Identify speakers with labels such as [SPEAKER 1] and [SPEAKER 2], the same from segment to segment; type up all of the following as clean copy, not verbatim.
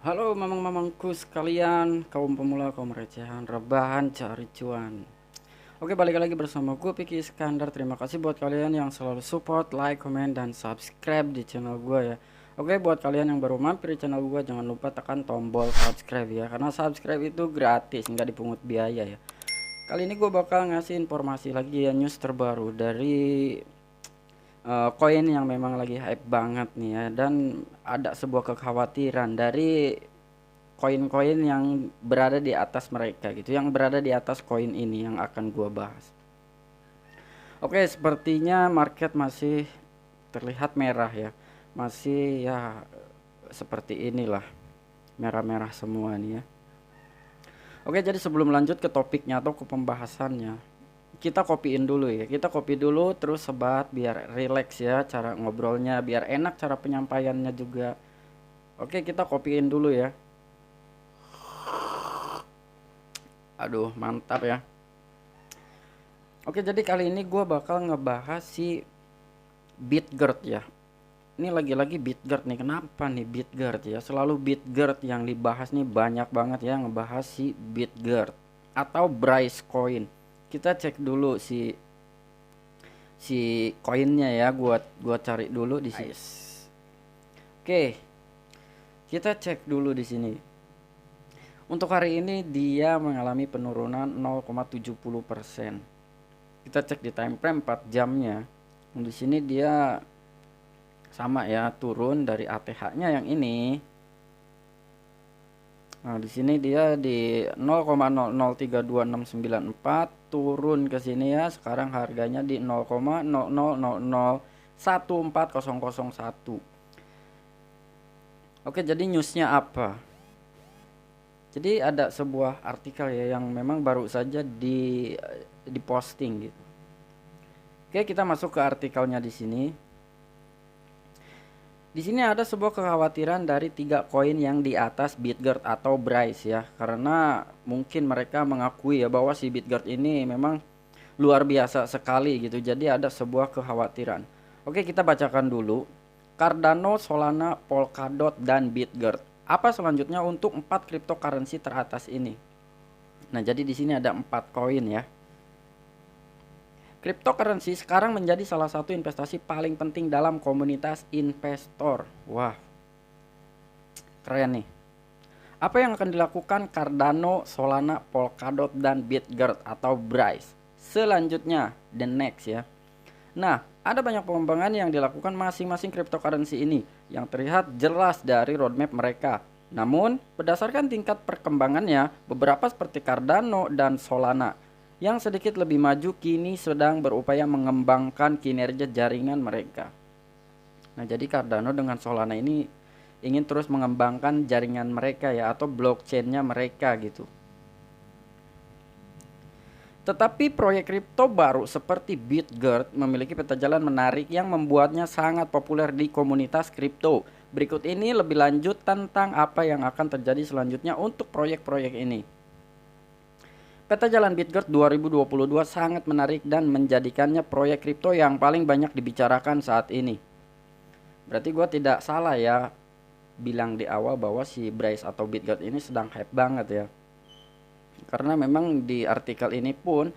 [SPEAKER 1] Halo mamang-mamangku sekalian, kaum pemula, kaum recehan, rebahan, cari cuan. Oke, balik lagi bersama gue Piki Iskandar. Terima kasih buat kalian yang selalu support, like, comment, dan subscribe di channel gue ya. Oke, buat kalian yang baru mampir di channel gue, jangan lupa tekan tombol subscribe ya, karena subscribe itu gratis, nggak dipungut biaya ya. Kali ini gue bakal ngasih informasi lagi ya, news terbaru dari koin yang memang lagi hype banget nih ya, dan ada sebuah kekhawatiran dari koin-koin yang berada di atas mereka gitu, yang berada di atas koin ini yang akan gua bahas. Oke, sepertinya market masih terlihat merah ya, masih ya seperti inilah, merah-merah semua nih ya. Oke, jadi sebelum lanjut ke topiknya atau ke pembahasannya, kita kopiin dulu ya, kita copy dulu terus sebat biar relax ya cara ngobrolnya, biar enak cara penyampaiannya juga. Oke, kita kopiin dulu ya. Aduh, mantap ya. Oke, jadi kali ini gue bakal ngebahas si Bitgert ya. Ini lagi-lagi Bitgert nih. Kenapa nih Bitgert ya? Selalu Bitgert yang dibahas nih, banyak banget ya ngebahas si Bitgert atau Bryce Coin. Kita cek dulu si koinnya ya. Gua cari dulu di sini. Oke, kita cek dulu di sini. Untuk hari ini dia mengalami penurunan 0,70%. Kita cek di time frame 4 jamnya. Di sini dia sama ya, turun dari ATH-nya yang ini. Nah, di sini dia di 0,003264 turun ke sini ya. Sekarang harganya di 0,00014001. Oke, jadi newsnya apa? Jadi ada sebuah artikel ya yang memang baru saja di posting gitu. Oke, kita masuk ke artikelnya di sini. Di sini ada sebuah kekhawatiran dari 3 koin yang di atas Bitgert atau Bryce ya, karena mungkin mereka mengakui ya bahwa si Bitgert ini memang luar biasa sekali gitu. Jadi ada sebuah kekhawatiran. Oke, kita bacakan dulu. Cardano, Solana, Polkadot, dan Bitgert. Apa selanjutnya untuk 4 cryptocurrency teratas ini? Nah, jadi di sini ada 4 koin ya. Cryptocurrency sekarang menjadi salah satu investasi paling penting dalam komunitas investor. Wah, keren nih. Apa yang akan dilakukan Cardano, Solana, Polkadot, dan Bitgert atau Bryce? Selanjutnya, the next ya. Nah, ada banyak pengembangan yang dilakukan masing-masing cryptocurrency ini yang terlihat jelas dari roadmap mereka. Namun, berdasarkan tingkat perkembangannya, beberapa seperti Cardano dan Solana yang sedikit lebih maju kini sedang berupaya mengembangkan kinerja jaringan mereka. Nah, jadi Cardano dengan Solana ini ingin terus mengembangkan jaringan mereka ya, atau blockchainnya mereka gitu. Tetapi proyek kripto baru seperti Bitgert memiliki peta jalan menarik yang membuatnya sangat populer di komunitas kripto. Berikut ini lebih lanjut tentang apa yang akan terjadi selanjutnya untuk proyek-proyek ini. Peta jalan Bitgert 2022 sangat menarik dan menjadikannya proyek kripto yang paling banyak dibicarakan saat ini. Berarti gue tidak salah ya bilang di awal bahwa si Bryce atau Bitgert ini sedang hype banget ya. Karena memang di artikel ini pun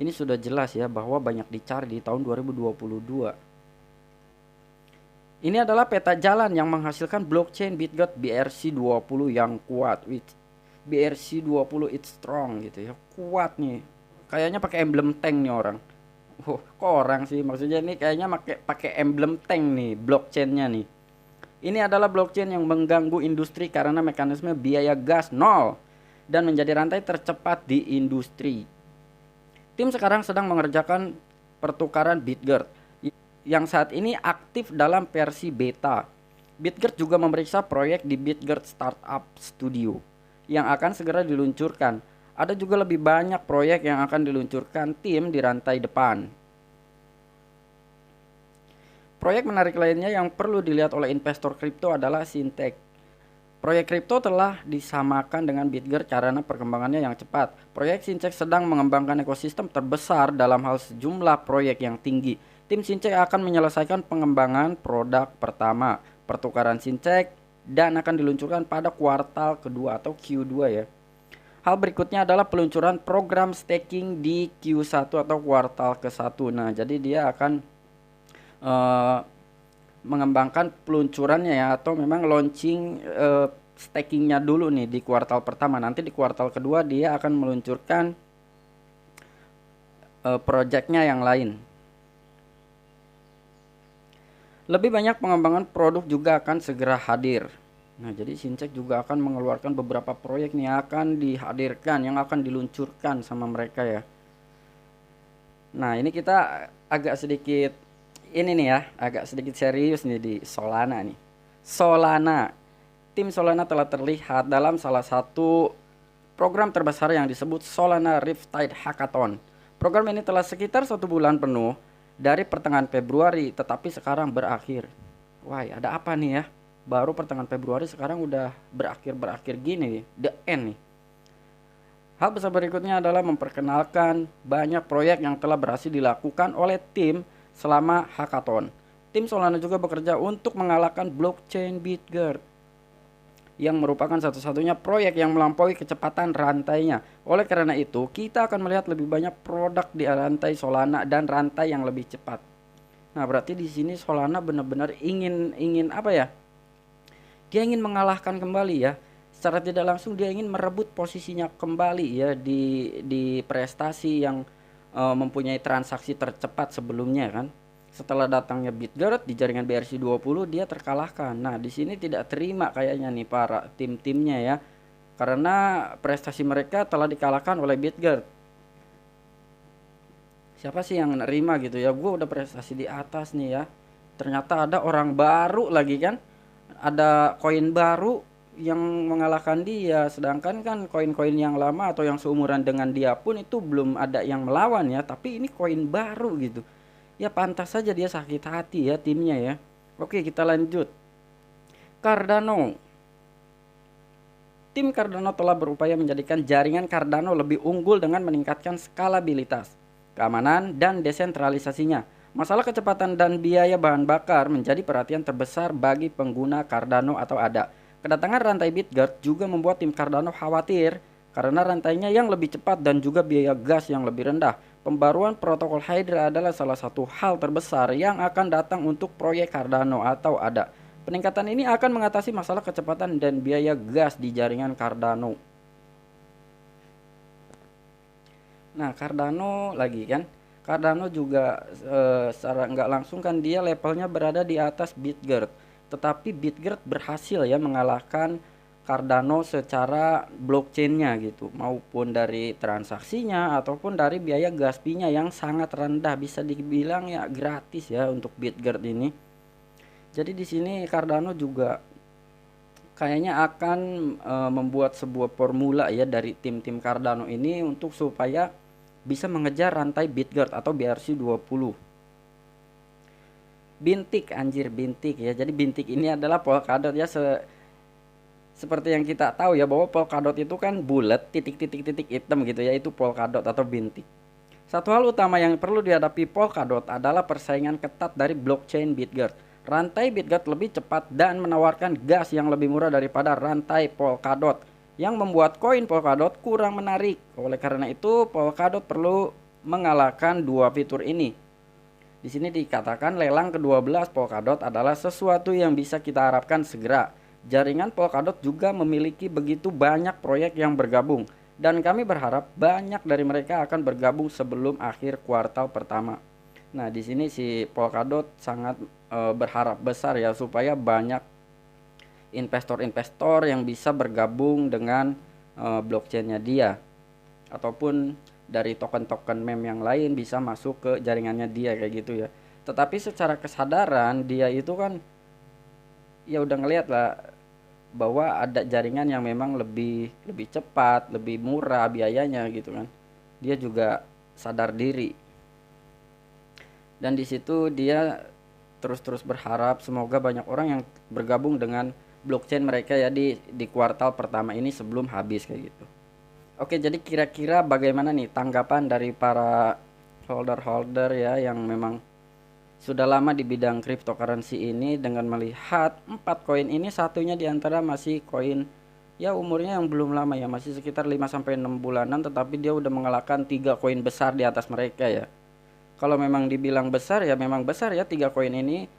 [SPEAKER 1] ini sudah jelas ya bahwa banyak dicari di tahun 2022. Ini adalah peta jalan yang menghasilkan blockchain Bitgert BRC20 yang kuat. BRC20 it's strong gitu ya, kuat nih, kayaknya pakai emblem tank nih orang. Kok orang sih, maksudnya ini kayaknya pakai emblem tank nih blockchainnya nih. Ini adalah blockchain yang mengganggu industri karena mekanisme biaya gas nol dan menjadi rantai tercepat di industri. Tim sekarang sedang mengerjakan pertukaran Bitgert yang saat ini aktif dalam versi beta. Bitgert juga memeriksa proyek di Bitgert Startup Studio yang akan segera diluncurkan. Ada juga lebih banyak proyek yang akan diluncurkan tim di rantai depan. Proyek menarik lainnya yang perlu dilihat oleh investor kripto adalah Syntec. Proyek kripto telah disamakan dengan Bitgert karena perkembangannya yang cepat. Proyek Syntec sedang mengembangkan ekosistem terbesar dalam hal sejumlah proyek yang tinggi. Tim Syntec akan menyelesaikan pengembangan produk pertama, pertukaran Syntec dan akan diluncurkan pada kuartal kedua atau Q2 ya. Hal berikutnya adalah peluncuran program staking di Q1 atau kuartal ke-1. Nah, jadi dia akan mengembangkan peluncurannya ya, atau memang launching stakingnya dulu nih di kuartal pertama. Nanti di kuartal kedua dia akan meluncurkan projectnya yang lain. Lebih banyak pengembangan produk juga akan segera hadir. Nah, jadi Syncek juga akan mengeluarkan beberapa proyek nih yang akan dihadirkan, yang akan diluncurkan sama mereka ya. Nah, ini kita agak sedikit ini nih ya, agak sedikit serius nih di Solana nih. Solana, tim Solana telah terlihat dalam salah satu program terbesar yang disebut Solana Riptide Hackathon. Program ini telah sekitar 1 bulan penuh dari pertengahan Februari, tetapi sekarang berakhir. Wah, ada apa nih ya? Baru pertengahan Februari sekarang udah berakhir gini nih, the end nih. Hal besar berikutnya adalah memperkenalkan banyak proyek yang telah berhasil dilakukan oleh tim selama hackathon. Tim Solana juga bekerja untuk mengalahkan blockchain BitGert yang merupakan satu-satunya proyek yang melampaui kecepatan rantainya. Oleh karena itu, kita akan melihat lebih banyak produk di rantai Solana dan rantai yang lebih cepat. Nah, berarti di sini Solana benar-benar ingin apa ya? Dia ingin mengalahkan kembali ya. Secara tidak langsung dia ingin merebut posisinya kembali ya di prestasi yang mempunyai transaksi tercepat sebelumnya kan. Setelah datangnya BitGert di jaringan BRC20 dia terkalahkan. Nah, di sini tidak terima kayaknya nih para tim-timnya ya. Karena prestasi mereka telah dikalahkan oleh BitGert. Siapa sih yang nerima gitu ya? Gue udah prestasi di atas nih ya. Ternyata ada orang baru lagi kan. Ada koin baru yang mengalahkan dia, sedangkan kan koin-koin yang lama atau yang seumuran dengan dia pun itu belum ada yang melawan ya, tapi ini koin baru gitu. Ya pantas saja dia sakit hati ya timnya ya. Oke, kita lanjut. Cardano. Tim Cardano telah berupaya menjadikan jaringan Cardano lebih unggul dengan meningkatkan skalabilitas, keamanan, dan desentralisasinya. Masalah kecepatan dan biaya bahan bakar menjadi perhatian terbesar bagi pengguna Cardano atau ADA. Kedatangan rantai BitGert juga membuat tim Cardano khawatir karena rantainya yang lebih cepat dan juga biaya gas yang lebih rendah. Pembaruan protokol Hydra adalah salah satu hal terbesar yang akan datang untuk proyek Cardano atau ADA. Peningkatan ini akan mengatasi masalah kecepatan dan biaya gas di jaringan Cardano. Nah, Cardano lagi kan. Cardano juga secara nggak langsung kan dia levelnya berada di atas BitGert. Tetapi BitGert berhasil ya mengalahkan Cardano secara blockchainnya gitu, maupun dari transaksinya ataupun dari biaya gas fee-nya yang sangat rendah, bisa dibilang ya gratis ya untuk BitGert ini. Jadi di sini Cardano juga kayaknya akan membuat sebuah formula ya dari tim-tim Cardano ini untuk supaya bisa mengejar rantai BitGert atau BRC20. Bintik, anjir bintik ya. Jadi bintik ini adalah Polkadot ya, seperti yang kita tahu ya bahwa Polkadot itu kan bulat titik-titik hitam gitu ya, itu Polkadot atau bintik. Satu hal utama yang perlu dihadapi Polkadot adalah persaingan ketat dari blockchain BitGert. Rantai BitGert lebih cepat dan menawarkan gas yang lebih murah daripada rantai Polkadot, yang membuat koin Polkadot kurang menarik. Oleh karena itu, Polkadot perlu mengalahkan dua fitur ini. Di sini dikatakan lelang ke-12 Polkadot adalah sesuatu yang bisa kita harapkan segera. Jaringan Polkadot juga memiliki begitu banyak proyek yang bergabung, dan kami berharap banyak dari mereka akan bergabung sebelum akhir kuartal pertama. Nah, di sini si Polkadot sangat berharap besar ya supaya banyak investor-investor yang bisa bergabung dengan blockchainnya dia, ataupun dari token-token meme yang lain bisa masuk ke jaringannya dia kayak gitu ya. Tetapi secara kesadaran dia itu kan ya udah ngelihat lah bahwa ada jaringan yang memang lebih cepat, lebih murah biayanya gitu kan. Dia juga sadar diri. Dan di situ dia terus berharap semoga banyak orang yang bergabung dengan blockchain mereka ya di kuartal pertama ini sebelum habis kayak gitu. Oke, jadi kira-kira bagaimana nih tanggapan dari para holder ya yang memang sudah lama di bidang cryptocurrency ini dengan melihat 4 koin ini, satunya diantara masih koin ya umurnya yang belum lama ya, masih sekitar 5-6 bulanan, tetapi dia udah mengalahkan 3 koin besar di atas mereka ya. Kalau memang dibilang besar ya memang besar ya 3 koin ini,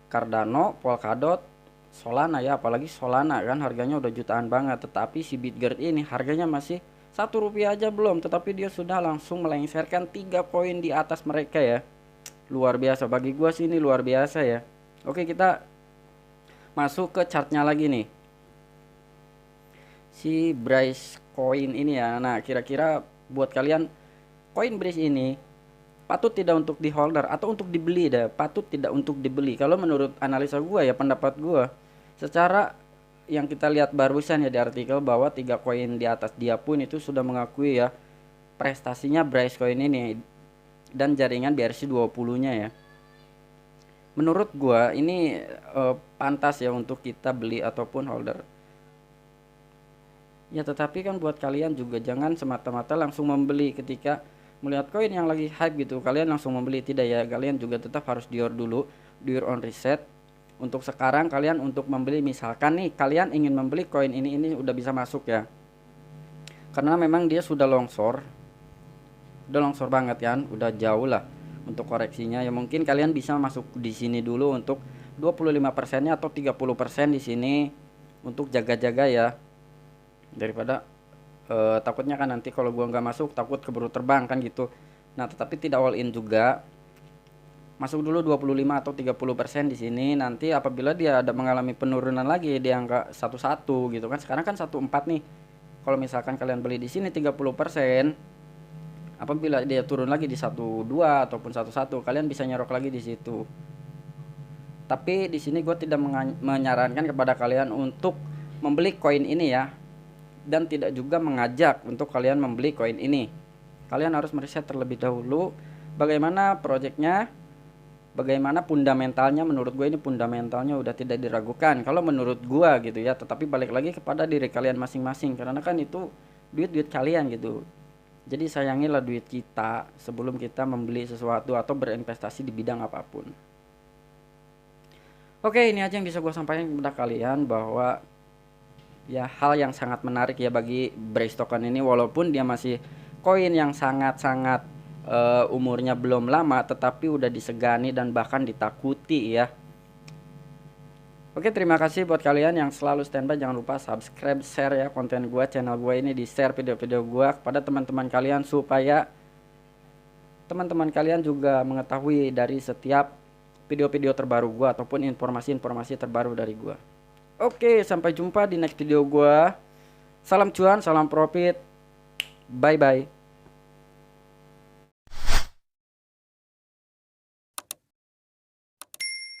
[SPEAKER 1] Cardano, Polkadot, Solana ya, apalagi Solana kan harganya udah jutaan banget, tetapi si Bitgert ini harganya masih Rp1 aja belum, tetapi dia sudah langsung melengsarkan 3 koin di atas mereka ya. Luar biasa, bagi gua sih ini luar biasa ya. Oke, kita masuk ke chartnya lagi nih, si Bryce Coin ini ya. Nah, kira-kira buat kalian koin Bryce ini patut tidak untuk di holder atau untuk dibeli dah, patut tidak untuk dibeli. Kalau menurut analisa gua ya, pendapat gua, secara yang kita lihat barusan ya di artikel, bahwa 3 koin di atas dia pun itu sudah mengakui ya prestasinya Bryce Coin ini dan jaringan BRC20-nya ya. Menurut gua ini pantas ya untuk kita beli ataupun holder. Ya, tetapi kan buat kalian juga jangan semata-mata langsung membeli ketika melihat koin yang lagi hype gitu, kalian langsung membeli, tidak ya. Kalian juga tetap harus dior dulu, dior on reset. Untuk sekarang kalian untuk membeli, misalkan nih kalian ingin membeli koin ini udah bisa masuk ya. Karena memang dia sudah longsor. Udah longsor banget kan, udah jauh lah untuk koreksinya. Ya mungkin kalian bisa masuk di sini dulu untuk 25%-nya atau 30% di sini untuk jaga-jaga ya. Daripada takutnya kan nanti kalau gua nggak masuk takut keburu terbang kan gitu. Nah, tetapi tidak all in juga. Masuk dulu 25 atau 30% di sini, nanti apabila dia ada mengalami penurunan lagi di angka 11 gitu kan. Sekarang kan 14 nih. Kalau misalkan kalian beli di sini 30%, apabila dia turun lagi di 12 ataupun 11, kalian bisa nyerok lagi di situ. Tapi di sini gue tidak menyarankan kepada kalian untuk membeli koin ini ya, dan tidak juga mengajak untuk kalian membeli koin ini. Kalian harus meriset terlebih dahulu bagaimana proyeknya, bagaimana fundamentalnya. Menurut gue ini fundamentalnya udah tidak diragukan kalau menurut gue gitu ya. Tetapi balik lagi kepada diri kalian masing-masing, karena kan itu duit kalian gitu. Jadi sayangilah duit kita sebelum kita membeli sesuatu atau berinvestasi di bidang apapun. Oke, ini aja yang bisa gue sampaikan kepada kalian, bahwa ya hal yang sangat menarik ya bagi Bryce token ini, walaupun dia masih koin yang sangat-sangat umurnya belum lama, tetapi udah disegani dan bahkan ditakuti ya. Oke, terima kasih buat kalian yang selalu standby. Jangan lupa subscribe, share ya konten gua, channel gua ini, di share video-video gua kepada teman-teman kalian supaya teman-teman kalian juga mengetahui dari setiap video-video terbaru gua ataupun informasi-informasi terbaru dari gua. Oke, sampai jumpa di next video gua. Salam cuan, salam profit. Bye bye.